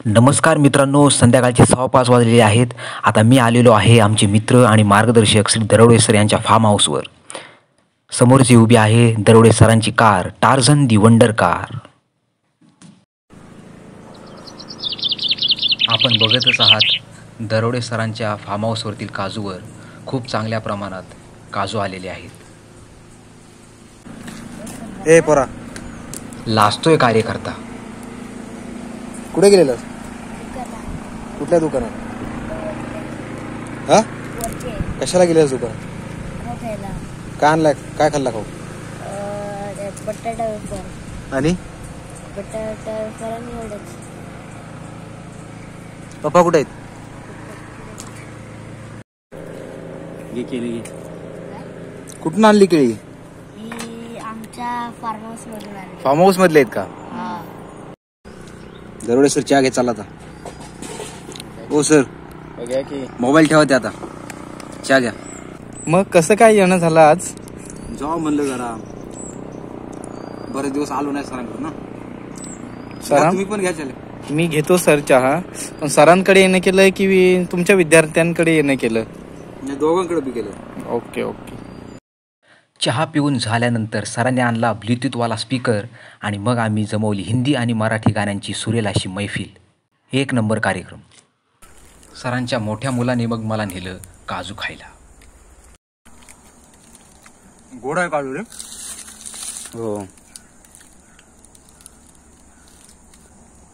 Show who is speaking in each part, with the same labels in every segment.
Speaker 1: नमस्कार मित्रांनो, संध्याकाळचे 5:15 वाजलेले आहेत. आता मी आलेलो आहे आमचे मित्र आणि मार्गदर्शक श्री दरोडे सर यांच्या फार्म हाऊसवर. समोरची उभी आहे दरोडे सरांची कार, टार्झन दी वंडर कार. आपण बघतच आहात दरोडे सरांच्या फार्म हाऊसवरतील काजूवर खूप चांगल्या प्रमाणात काजू आलेले आहेत.
Speaker 2: ए पोरा,
Speaker 1: लाजतोय कार्यकर्ता.
Speaker 2: कुठे गेलेलास? कुठल्या दुकानात? हा, कशाला गेलेलास दुकानात? काय आणलाय? काय खाल्ला खाऊ?
Speaker 3: बटाटा वेफर
Speaker 2: आणि
Speaker 3: बटाटा वेफर आणि एवढंच.
Speaker 2: पप्पा कुठे आहेत? कुठून आणली केळी?
Speaker 3: ही आमच्या फार्म हाऊस मधून आली.
Speaker 2: फार्म हाऊस मधले आहेत का?
Speaker 3: हा.
Speaker 2: दरोडे सर चहा घे, चाल आता. ओ सर, मोबाईल ठेवा ते आता, चहा घ्या.
Speaker 4: मग कसं काय येणं झालं आज?
Speaker 2: जाऊ म्हणलं जरा, बरेच दिवस आलो नाही सरांकडे ना.
Speaker 4: सरां
Speaker 2: तुम्ही पण घ्या चले.
Speaker 4: मी घेतो सर चहा, पण सरांकडे येणं केलं की तुमच्या विद्यार्थ्यांकडे येणं केलं?
Speaker 2: दोघांकडे बी केलं.
Speaker 4: Okay okay.
Speaker 1: चहा पिऊन झाल्यानंतर सरांनी आणला ब्लूटूथवाला स्पीकर आणि मग आम्ही जमवली हिंदी आणि मराठी गाण्यांची सुरेल अशी मैफिल. एक नंबर कार्यक्रम. सरांच्या मोठ्या मुलाने मग मला नेलं काजू खायला.
Speaker 2: गोड आहे काजू रे.
Speaker 4: हो,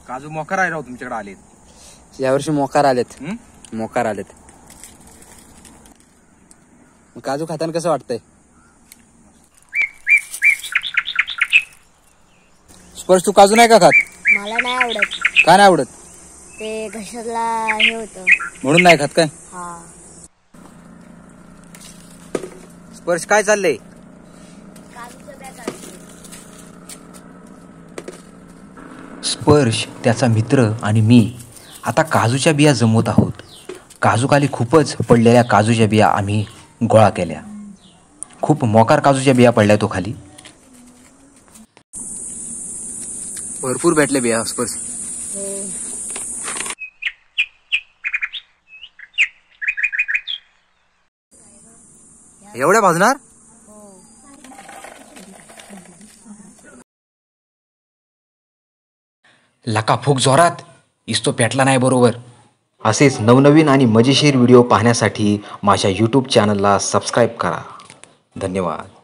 Speaker 2: काजू मोकार आहे राव तुमच्याकडे आलेत.
Speaker 4: यावर्षी मोकार आलेत. मोकार आलेत. काजू खाताना कसं वाटतंय?
Speaker 2: स्पर्श, तू काजू नाही का खात?
Speaker 3: मला नाही आवडत.
Speaker 2: काय नाही आवडत?
Speaker 3: ते घशाला हे होतं
Speaker 2: म्हणून नाही खात काय?
Speaker 3: हा.
Speaker 2: स्पर्श, काय चाललंय?
Speaker 1: स्पर्श, त्याचा मित्र आणि मी आता काजूच्या बिया जमवत आहोत. काजूखाली खूपच पडलेल्या काजूच्या बिया आम्ही गोळा केल्या. खूप मोकार काजूच्या बिया पडल्या तो खाली.
Speaker 2: भरपूर भेटले बिया स्पर्श. एवढ्या भाजणार?
Speaker 1: लका फूक जोरात, इस्तो पेटला नाही बरोबर. असेच नवनवीन आणि मजेशीर व्हिडिओ पाहण्यासाठी माझ्या यूट्यूब चॅनलला सबस्क्राईब करा. धन्यवाद.